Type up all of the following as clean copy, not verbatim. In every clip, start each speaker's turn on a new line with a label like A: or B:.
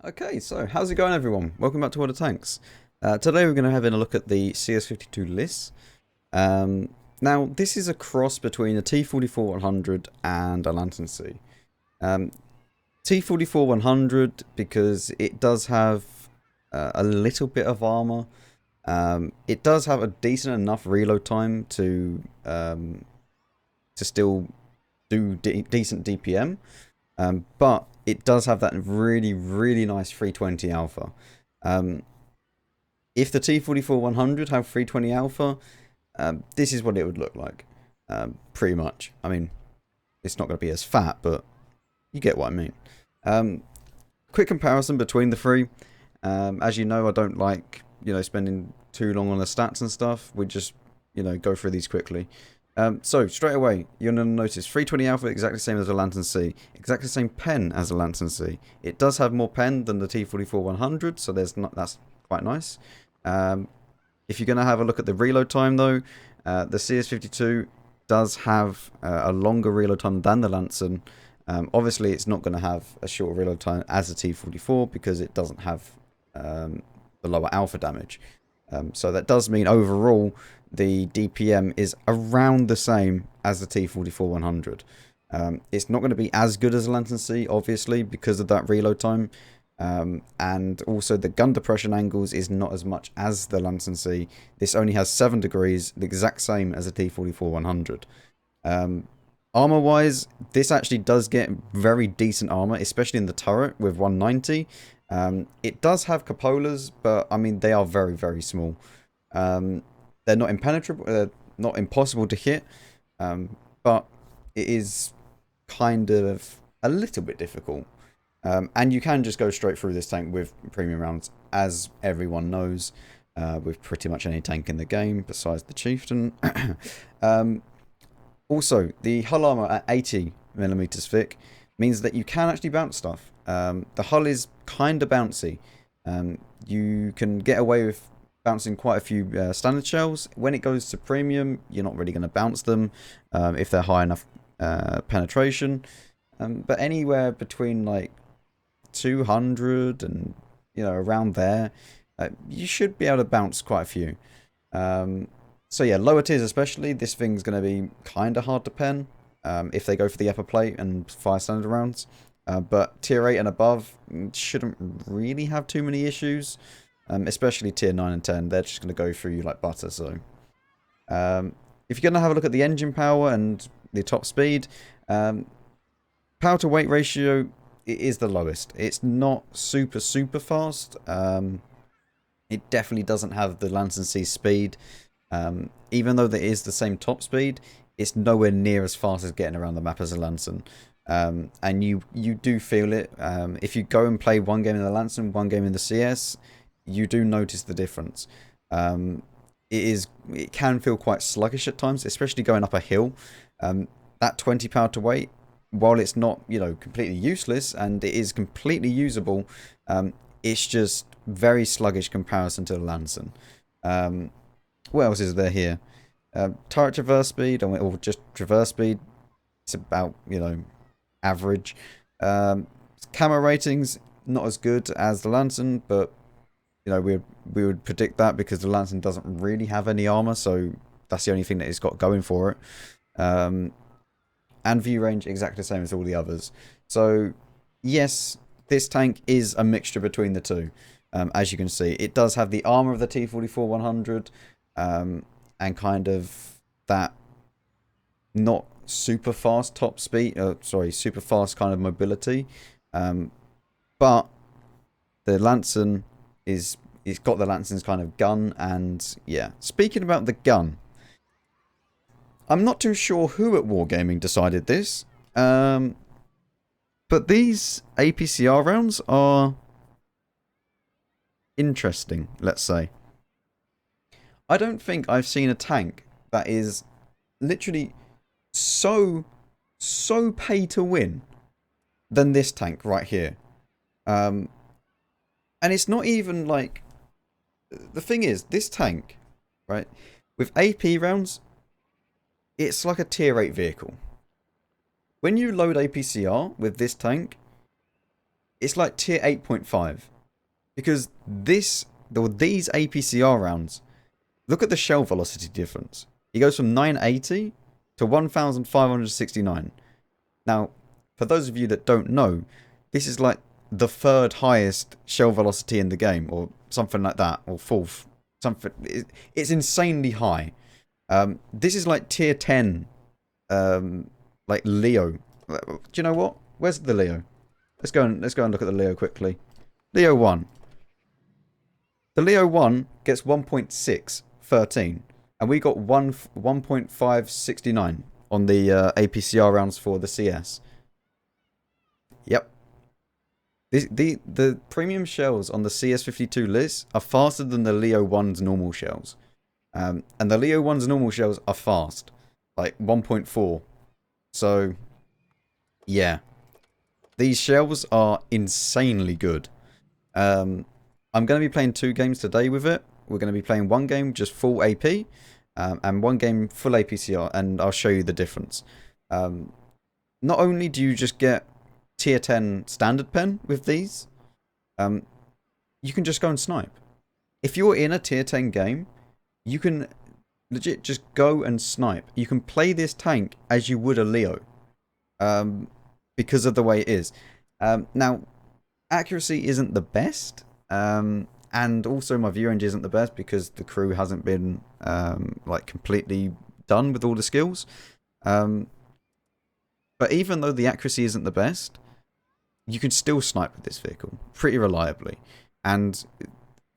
A: Okay, so how's it going, everyone? Welcome back to World of Tanks. Today we're going to have a look at the CS-52 LIS. Now, this is a cross between a T-44-100 and a Lantern C. T-44-100 because it does have a little bit of armor. It does have a decent enough reload time to still do decent DPM. But it does have that really nice 320 alpha. If the T-44-100 have 320 alpha, this is what it would look like. Pretty much. I mean, it's not going to be as fat, but you get what I mean. Quick comparison between the three. As you know, I don't like, spending too long on the stats and stuff. We just, go through these quickly. So, straight away, you're going to notice 320 alpha exactly the same as a Lantern C. Exactly the same pen as a Lantern C. It does have more pen than the T-44-100, so that's quite nice. If you're going to have a look at the reload time, though, the CS-52 does have a longer reload time than the Lantern. Obviously, it's not going to have a shorter reload time as the T-44 because it doesn't have the lower alpha damage. So that does mean overall the DPM is around the same as the T-44-100. It's not going to be as good as a Lantern C, obviously, because of that reload time. And also the gun depression angles is not as much as the Lantern C. This only has 7 degrees, the exact same as the T-44-100. Armor wise, this actually does get very decent armor, especially in the turret with 190. It does have cupolas, but I mean they are very small. They're not impenetrable, not impossible to hit, but it is kind of a little bit difficult. And you can just go straight through this tank with premium rounds, as everyone knows, with pretty much any tank in the game besides the Chieftain. Also, the hull armor at 80mm thick means that you can actually bounce stuff. The hull is kind of bouncy. You can get away with bouncing quite a few standard shells. When it goes to premium, you're not really going to bounce them if they're high enough penetration. But anywhere between like 200 and around there, you should be able to bounce quite a few. So yeah, lower tiers especially, this thing's going to be kind of hard to pen if they go for the upper plate and fire standard rounds. But tier 8 and above shouldn't really have too many issues, especially tier 9 and 10. They're just going to go through you like butter. So if you're going to have a look at the engine power and the top speed, power to weight ratio, it is the lowest. It's not super fast. It definitely doesn't have the Lantern C speed. Even though there is the same top speed, it's nowhere near as fast as getting around the map as a Lantern. And you do feel it. If you go and play one game in the Lantern, one game in the CS, you do notice the difference. It can feel quite sluggish at times, especially going up a hill. That 20 power to weight, while it's not completely useless and it is completely usable, it's just very sluggish comparison to the Lantern. What else is there here? Turret traverse speed, or just traverse speed, it's about average. Camo ratings, not as good as the Lantern, but we would predict that because the Lantern doesn't really have any armor, so that's the only thing that it's got going for it. And view range exactly the same as all the others. So yes, this tank is a mixture between the two. As you can see, it does have the armor of the T-44-100, and kind of that not super fast top speed, super fast kind of mobility. But the Lantern it's got the Lantern's kind of gun, and yeah. Speaking about the gun, I'm not too sure who at Wargaming decided this, but these APCR rounds are interesting, let's say. I don't think I've seen a tank that is literally so pay to win than this tank right here. And it's not even like... The thing is, this tank, right, with AP rounds, it's like a tier 8 vehicle. When you load APCR with this tank, it's like tier 8.5. Because these APCR rounds, look at the shell velocity difference. It goes from 980 to 1569. Now, for those of you that don't know, this is like the 3rd highest shell velocity in the game, or something like that, or 4th. Something. It's insanely high. This is like tier 10, like Leo. Do you know what? Where's the Leo? Let's go and look at the Leo quickly. Leo 1. The Leo 1 gets 1.613, and we got 1.569 on the APCR rounds for the CS. Yep. The premium shells on the CS-52 LIS are faster than the Leo 1's normal shells. And the Leo 1's normal shells are fast. Like 1.4. So, yeah. These shells are insanely good. I'm going to be playing 2 games today with it. We're going to be playing 1 game just full AP. And 1 game full APCR. And I'll show you the difference. Not only do you just get tier 10 standard pen with these, you can just go and snipe. If you're in a tier 10 game, you can legit just go and snipe. You can play this tank as you would a Leo, because of the way it is. Now, accuracy isn't the best, and also my view range isn't the best because the crew hasn't been like completely done with all the skills. But even though the accuracy isn't the best, you can still snipe with this vehicle pretty reliably. And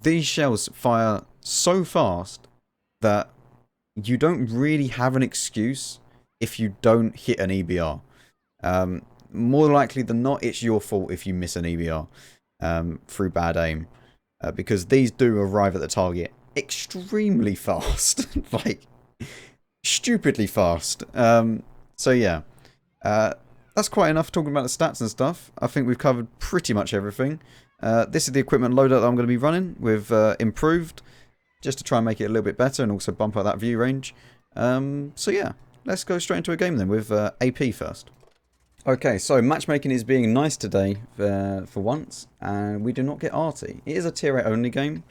A: these shells fire so fast that you don't really have an excuse if you don't hit an EBR. More likely than not, it's your fault if you miss an EBR through bad aim. Because these do arrive at the target extremely fast. Like, stupidly fast. So yeah. That's quite enough talking about the stats and stuff. I think we've covered pretty much everything. This is the equipment loadout that I'm going to be running with improved, just to try and make it a little bit better and also bump up that view range. So yeah, let's go straight into a game then with AP first. Okay, so matchmaking is being nice today for once, and we do not get arty. It is a tier 8 only game,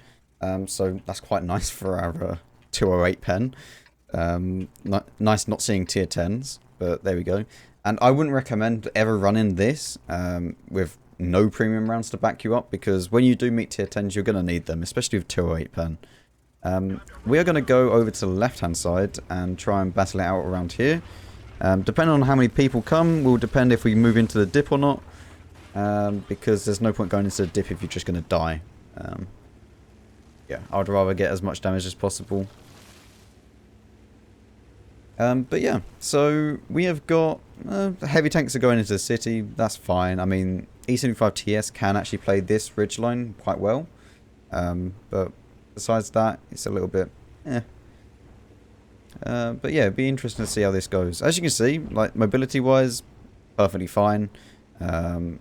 A: so that's quite nice for our 208 pen. Nice not seeing tier 10s, but there we go. And I wouldn't recommend ever running this with no premium rounds to back you up, because when you do meet tier 10s, you're going to need them, especially with 208 pen. We are going to go over to the left-hand side and try and battle it out around here. Depending on how many people come, will depend if we move into the dip or not, because there's no point going into the dip if you're just going to die. Yeah, I'd rather get as much damage as possible. But yeah, so we have got heavy tanks are going into the city. That's fine. I mean, E75TS can actually play this ridgeline quite well. But besides that, it's a little bit but yeah, it'd be interesting to see how this goes. As you can see, like mobility wise, perfectly fine. The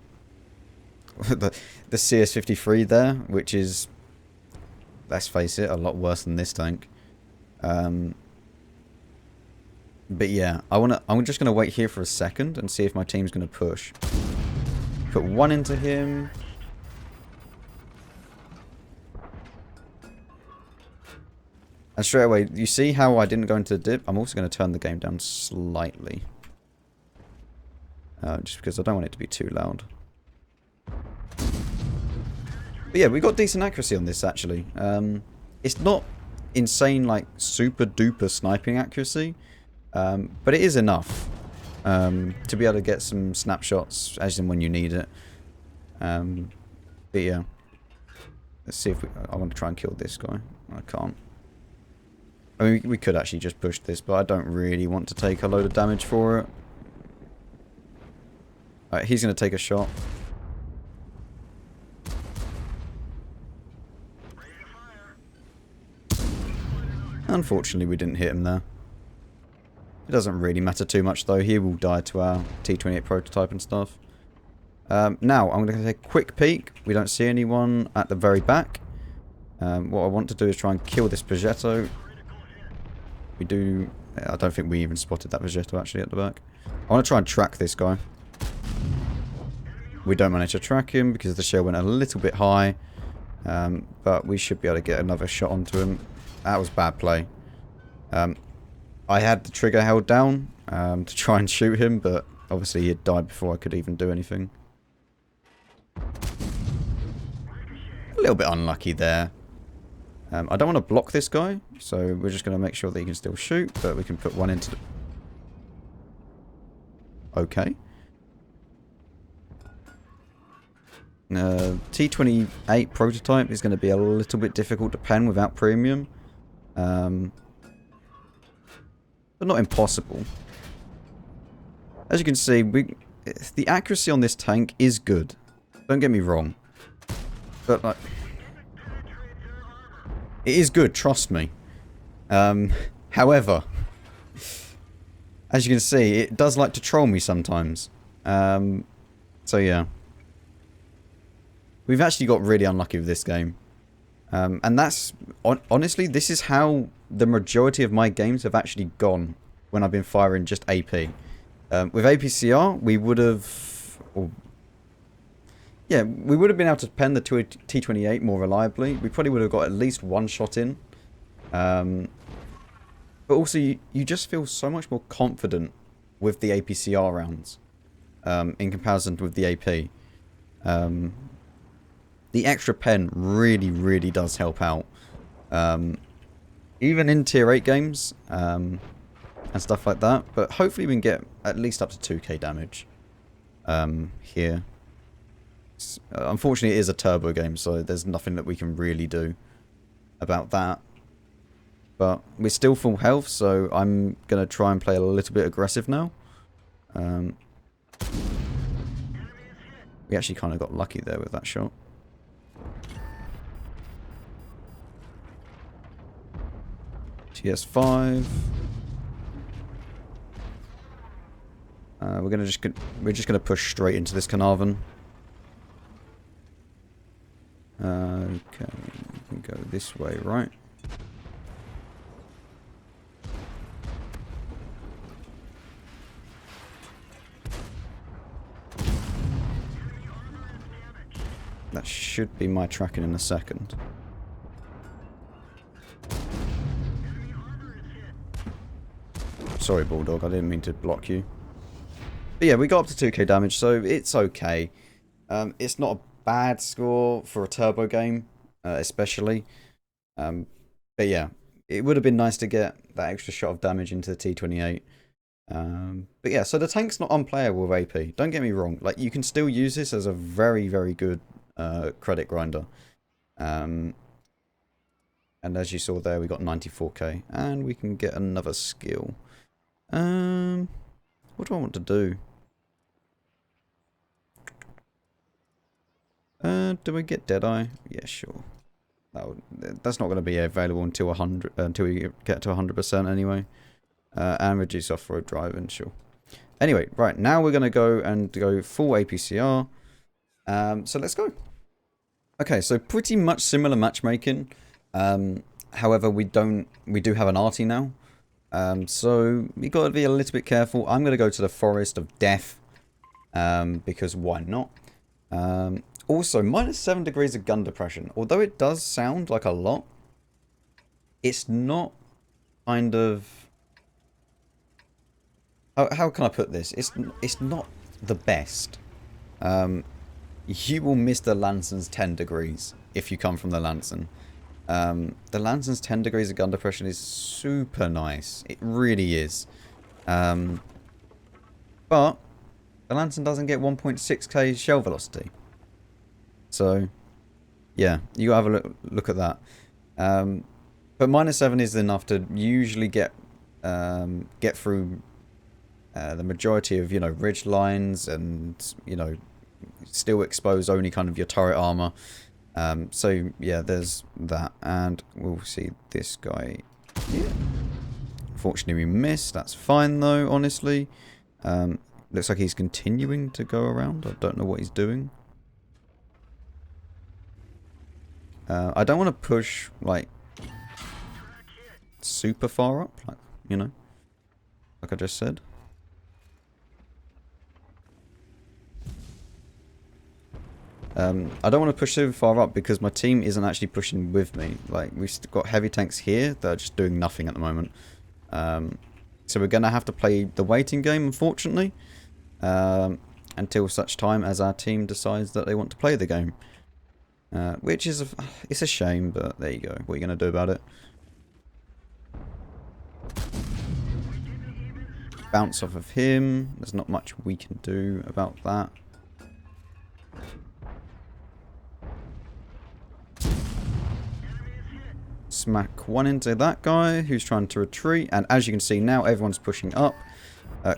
A: CS-53 there, which is, let's face it, a lot worse than this tank. But yeah, I'm just gonna wait here for a second and see if my team's gonna push. Put 1 into him. And straight away, you see how I didn't go into the dip? I'm also going to turn the game down slightly. Just because I don't want it to be too loud. But yeah, we got decent accuracy on this, actually. It's not insane, like, super duper sniping accuracy. But it is enough to be able to get some snapshots as in when you need it. But yeah. Let's see if I want to try and kill this guy. I can't. I mean, we could actually just push this, but I don't really want to take a load of damage for it. Alright, he's going to take a shot. Unfortunately, we didn't hit him there. It doesn't really matter too much, though. He will die to our T28 prototype and stuff. Now, I'm going to take a quick peek. We don't see anyone at the very back. What I want to do is try and kill this Progetto. We do... I don't think we even spotted that Progetto actually at the back. I want to try and track this guy. We don't manage to track him because the shell went a little bit high. But we should be able to get another shot onto him. That was bad play. I had the trigger held down to try and shoot him, but obviously he had died before I could even do anything. A little bit unlucky there. I don't want to block this guy, so we're just going to make sure that he can still shoot, but we can put one into the... Okay. T28 prototype is going to be a little bit difficult to pen without premium. But not impossible. As you can see, the accuracy on this tank is good. Don't get me wrong. But, like... It is good, trust me. However... As you can see, it does like to troll me sometimes. So, yeah. We've actually got really unlucky with this game. And that's... Honestly, this is how the majority of my games have actually gone when I've been firing just AP. With APCR, we would have... Yeah, we would have been able to pen the T28 more reliably. We probably would have got at least one shot in. But also, you just feel so much more confident with the APCR rounds in comparison with the AP. The extra pen really, really does help out. Even in Tier 8 games and stuff like that. But hopefully we can get at least up to 2k damage here. Unfortunately, it is a turbo game, so there's nothing that we can really do about that. But we're still full health, so I'm going to try and play a little bit aggressive now. We actually kind of got lucky there with that shot. TS5. We're just gonna push straight into this Carnarvon. Okay, we can go this way, right? That should be my tracking in a second. Sorry, Bulldog, I didn't mean to block you. But yeah, we got up to 2k damage, so it's okay. It's not a bad score for a turbo game, especially. But yeah, it would have been nice to get that extra shot of damage into the T28. But yeah, so the tank's not unplayable with AP. Don't get me wrong. Like, you can still use this as a very, very good credit grinder. And as you saw there, we got 94k. And we can get another skill. What do I want to do? Do we get Deadeye? Yeah, sure. That's not going to be available until we get to 100% anyway. And reduce off-road driving, sure. Anyway, right, now we're going to go full APCR. So let's go. Okay, so pretty much similar matchmaking. However, we do have an arty now. So we got to be a little bit careful. I'm going to go to the Forest of Death. Because why not? Also, -7 degrees of gun depression. Although it does sound like a lot, it's not kind of... How can I put this? It's not the best. You will miss the Lanson's 10 degrees if you come from the Lanson. The Lanson's 10 degrees of gun depression is super nice. It really is. But the Lanson doesn't get 1.6k shell velocity. So, yeah, you gotta have a look at that. But -7 is enough to usually get through the majority of, ridge lines and, still expose only kind of your turret armor. So, yeah, there's that. And we'll see this guy here. Unfortunately, we missed. That's fine, though, honestly. Looks like he's continuing to go around. I don't know what he's doing. I don't want to push, like, super far up, like I just said. I don't want to push super far up because my team isn't actually pushing with me. Like, we've got heavy tanks here that are just doing nothing at the moment. So we're going to have to play the waiting game, unfortunately, until such time as our team decides that they want to play the game. Which is it's a shame, but there you go. What are you going to do about it? Bounce off of him. There's not much we can do about that. Smack one into that guy who's trying to retreat. And as you can see now, everyone's pushing up.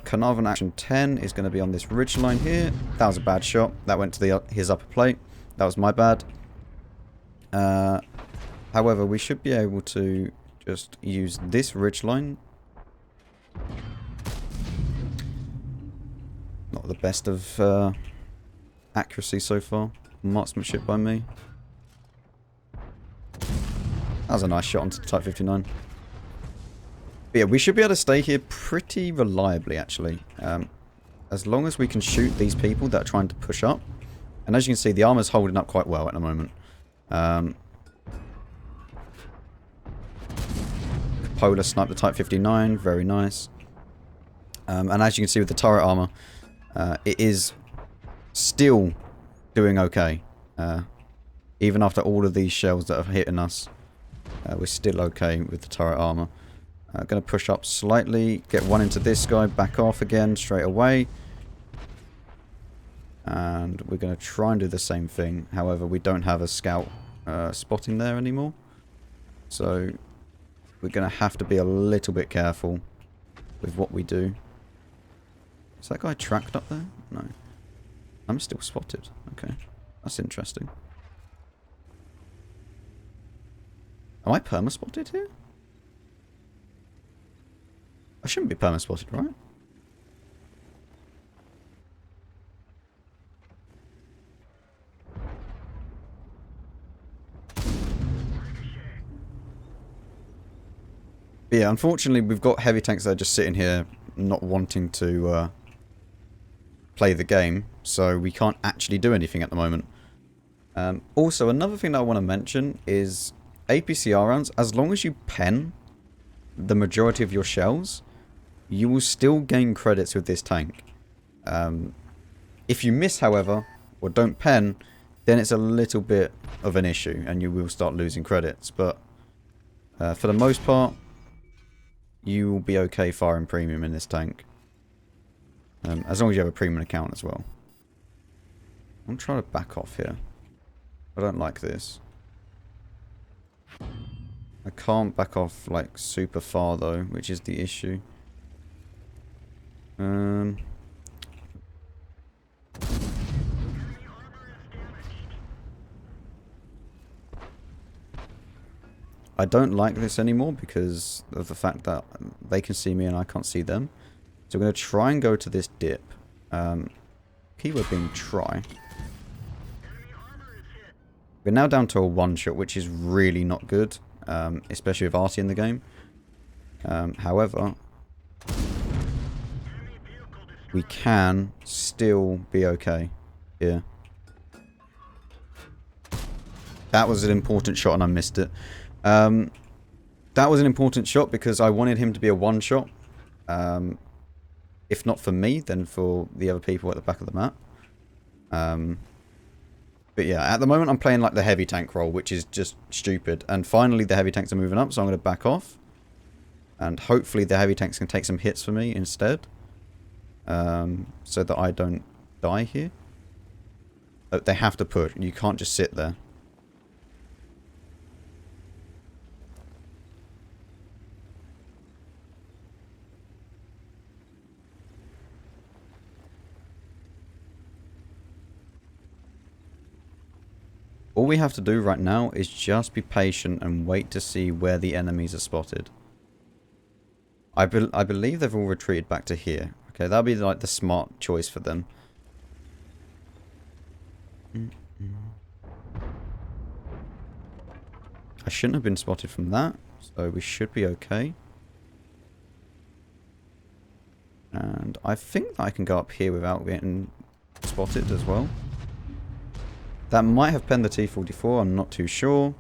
A: Carnarvon Action 10 is going to be on this ridge line here. That was a bad shot. That went to his upper plate. That was my bad. However, we should be able to just use this ridge line. Not the best of accuracy so far. Marksmanship by me. That was a nice shot onto the Type 59. But yeah, we should be able to stay here pretty reliably, actually. As long as we can shoot these people that are trying to push up. And as you can see, the armor's holding up quite well at the moment. Polar snipe the Type 59, very nice. And as you can see with the turret armor, it is still doing okay. Even after all of these shells that are hitting us, we're still okay with the turret armor. Going to push up slightly, get one into this guy, back off again straight away. And we're going to try and do the same thing. However, we don't have a scout spotting there anymore. So we're going to have to be a little bit careful with what we do. Is that guy tracked up there? No. I'm still spotted. Okay. That's interesting. Am I perma-spotted here? I shouldn't be perma-spotted, right? But yeah, unfortunately, we've got heavy tanks that are just sitting here not wanting to play the game, so we can't actually do anything at the moment. Also, another thing that I want to mention is APCR rounds, as long as you pen the majority of your shells, you will still gain credits with this tank. If you miss, however, or don't pen, then it's a little bit of an issue, and you will start losing credits. But for the most part, you will be okay firing premium in this tank. As long as you have a premium account as well. I'm trying to back off here. I don't like this. I can't back off like super far though, which is the issue. I don't like this anymore because of the fact that they can see me and I can't see them. So I'm going to try and go to this dip. Keyword being try. We're now down to a one-shot, which is really not good. Especially with Artie in the game. However, we can still be okay here. That was an important shot and I missed it. That was an important shot because I wanted him to be a one-shot. If not for me, then for the other people at the back of the map. But yeah, at the moment I'm playing like the heavy tank role, which is just stupid. And finally the heavy tanks are moving up, so I'm going to back off. And hopefully the heavy tanks can take some hits for me instead. So that I don't die here. They have to push. You can't just sit there. All we have to do right now is just be patient and wait to see where the enemies are spotted. I believe they've all retreated back to here. Okay, that'll be like the smart choice for them. I shouldn't have been spotted from that, so we should be okay. And I think that I can go up here without getting spotted as well. That might have penned the T-44, I'm not too sure.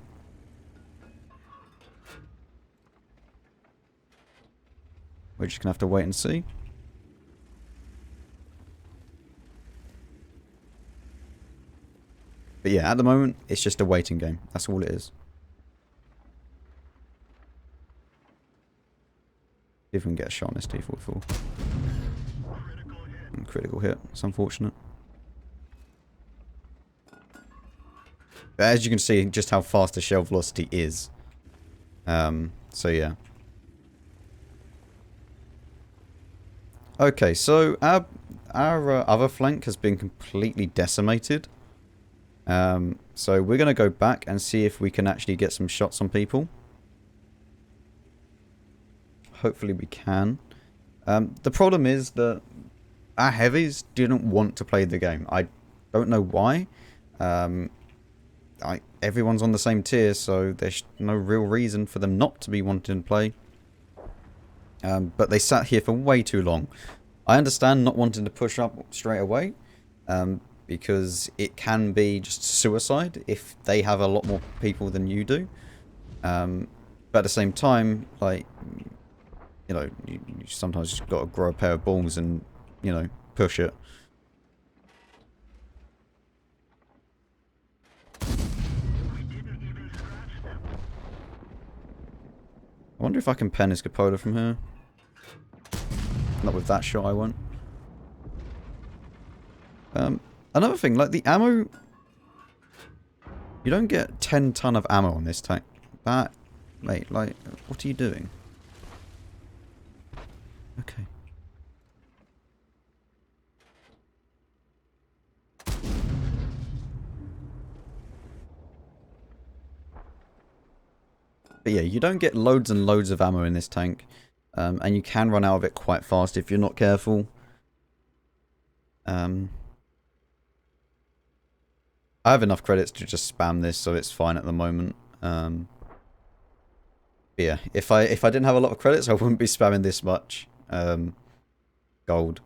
A: We're just going to have to wait and see. But yeah, at the moment, it's just a waiting game. That's all it is. See if we can get a shot on this T-44. Critical hit. It's unfortunate. But as you can see, just how fast the shell velocity is. So yeah. Okay, so our other flank has been completely decimated. So we're going to go back and see if we can actually get some shots on people. Hopefully we can. The problem is that our heavies didn't want to play the game. I don't know why. Everyone's on the same tier, so there's no real reason for them not to be wanting to play. But they sat here for way too long. I understand not wanting to push up straight away, because it can be just suicide if they have a lot more people than you do. But at the same time, like, you know, you sometimes just got to grow a pair of balls and, you know, push it. I wonder if I can pen his cupola from here. Not with that shot, I won't. Another thing, like the ammo... You don't get 10 ton of ammo on this tank. That... Mate, like, what are you doing? Okay. But yeah, you don't get loads and loads of ammo in this tank. And you can run out of it quite fast if you're not careful. I have enough credits to just spam this, so it's fine at the moment. But yeah, if I didn't have a lot of credits, I wouldn't be spamming this much gold.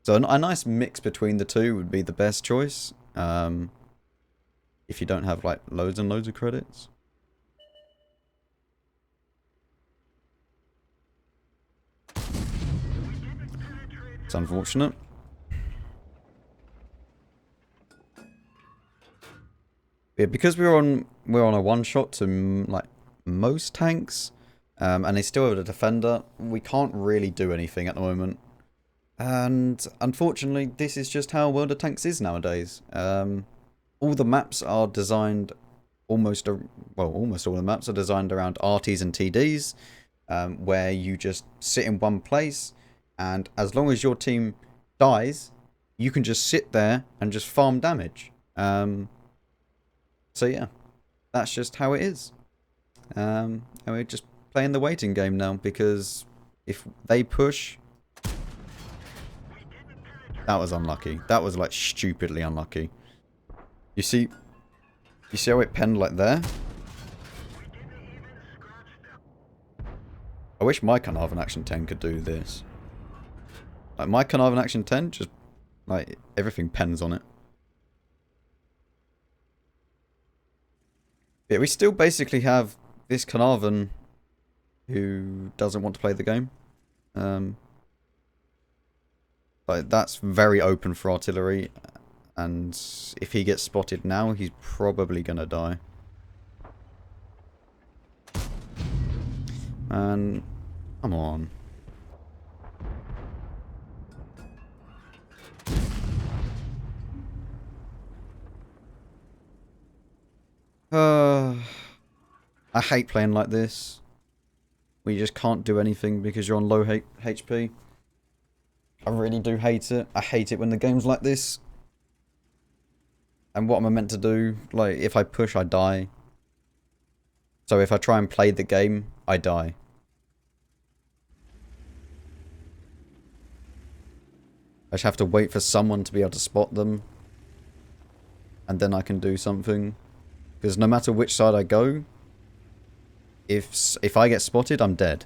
A: So a nice mix between the two would be the best choice. If you don't have like loads and loads of credits. It's unfortunate. Yeah, because we're on a one shot to like most tanks, and they still have a defender. We can't really do anything at the moment, and unfortunately, this is just how World of Tanks is nowadays. All the maps are designed almost all the maps are designed around RTs and TDs, where you just sit in one place, and as long as your team dies, you can just sit there and just farm damage. So yeah, that's just how it is. And we're just playing the waiting game now, because if they push... That was unlucky. That was like stupidly unlucky. You see how it penned like there? I wish my Carnarvon Action 10 could do this. Like my Carnarvon Action 10, just like everything pens on it. Yeah, we still basically have this Carnarvon who doesn't want to play the game. But that's very open for artillery, and if he gets spotted now, he's probably gonna die. And come on. I hate playing like this. Where you just can't do anything because you're on low HP. I really do hate it. I hate it when the game's like this. And what am I meant to do? Like, if I push, I die. So if I try and play the game, I die. I just have to wait for someone to be able to spot them. And then I can do something. Because no matter which side I go, if I get spotted, I'm dead.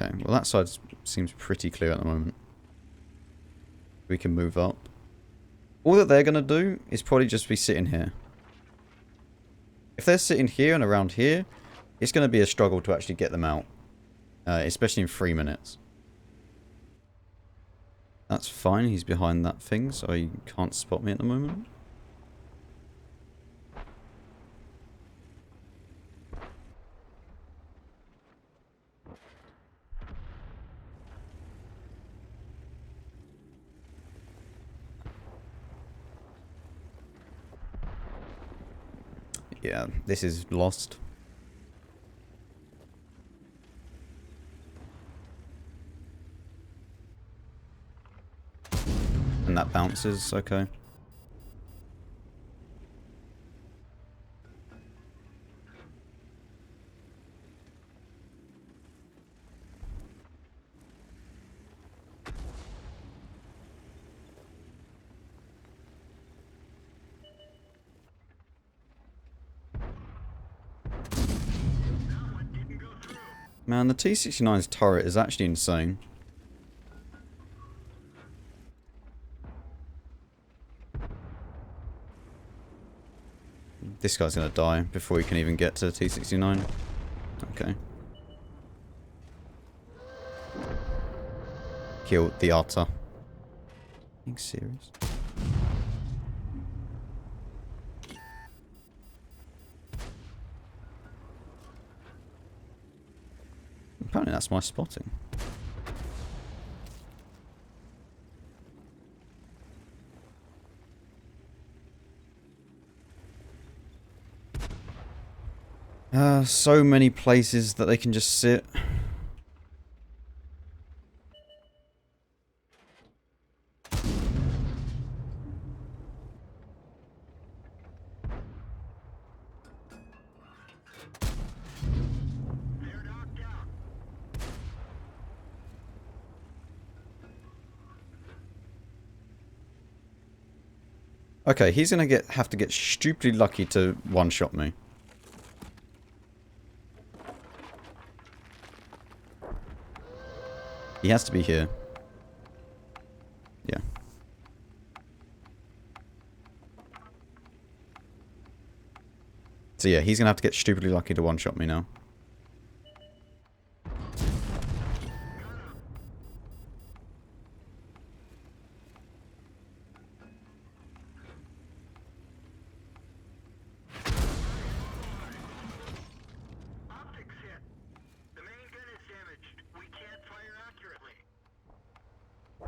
A: Okay, well that side seems pretty clear at the moment. We can move up. All that they're going to do is probably just be sitting here. If they're sitting here and around here, it's going to be a struggle to actually get them out. Especially in 3 minutes. That's fine, he's behind that thing, so he can't spot me at the moment. Yeah, this is lost. And that bounces, okay. Man, the T-69's turret is actually insane. This guy's gonna die before he can even get to the T-69. Okay. Killed the otter. Being serious? Apparently that's my spotting. So many places that they can just sit. Okay, he's gonna have to get stupidly lucky to one-shot me. He has to be here. Yeah. So yeah, he's gonna have to get stupidly lucky to one-shot me now.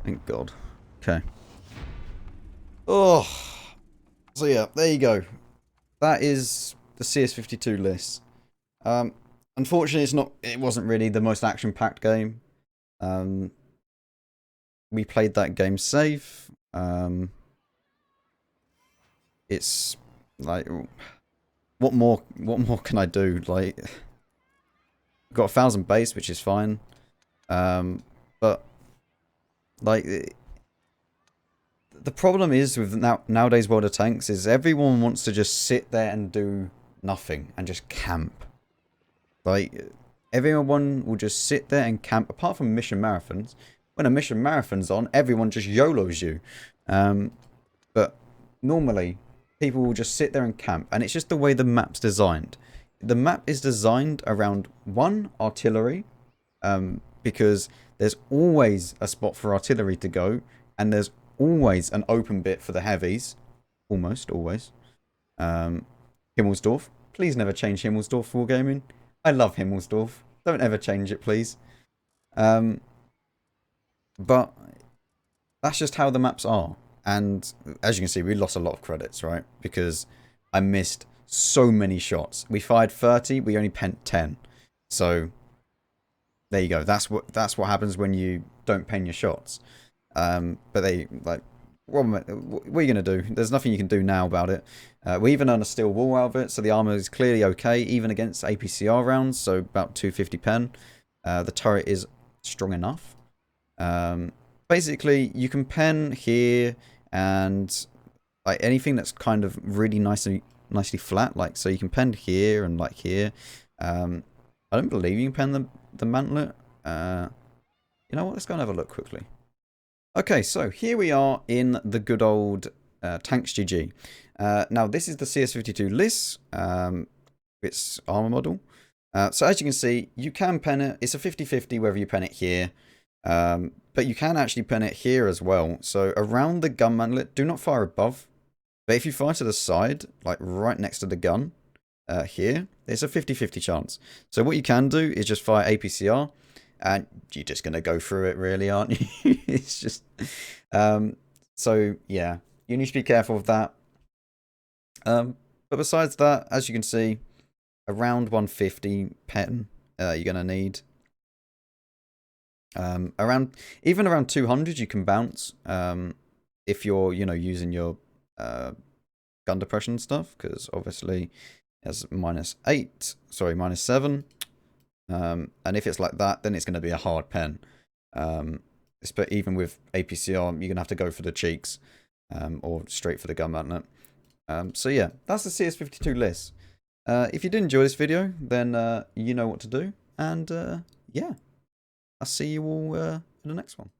A: Thank God. Okay. Oh. So yeah, there you go. That is the CS-52 LIS. Unfortunately, it wasn't really the most action-packed game. We played that game safe. It's like, what more can I do? Like, got 1,000 base, which is fine. But like, the problem is with nowadays World of Tanks is everyone wants to just sit there and do nothing and just camp. Like, everyone will just sit there and camp, apart from mission marathons. When a mission marathon's on, everyone just YOLOs you. But normally, people will just sit there and camp, and it's just the way the map's designed. The map is designed around, one, artillery, because there's always a spot for artillery to go, and there's always an open bit for the heavies. Almost always. Himmelsdorf. Please never change Himmelsdorf for Wargaming. I love Himmelsdorf. Don't ever change it, please. But that's just how the maps are. And as you can see, we lost a lot of credits, right? Because I missed so many shots. We fired 30, we only penned 10. So there you go. That's what happens when you don't pen your shots. But they, like, what are you going to do? There's nothing you can do now about it. We even earned a steel wall out of it, so the armor is clearly okay, even against APCR rounds, so about 250 pen. The turret is strong enough. Basically, you can pen here, and like anything that's kind of really nicely flat, like, so you can pen here and like here. I don't believe you can pen the mantlet. You know what? Let's go and have a look quickly. Okay, so here we are in the good old Tanks GG. Now, this is the CS-52 LIS. Its armor model. So as you can see, you can pen it. It's a 50-50 whether you pen it here. But you can actually pen it here as well. So around the gun mantlet, do not fire above. But if you fire to the side, like right next to the gun, here, there's a 50-50 chance. So what you can do is just fire APCR, and you're just going to go through it really, aren't you? It's just... so, yeah, you need to be careful of that. But besides that, as you can see, around 150 pen, you're going to need. Even around 200 you can bounce, if you're, using your gun depression stuff, because obviously it's -7. And if it's like that, then it's going to be a hard pen. But even with APCR, you're going to have to go for the cheeks, or straight for the gun mantlet. So yeah, that's the CS-52 LIS. If you did enjoy this video, then you know what to do. And yeah, I'll see you all in the next one.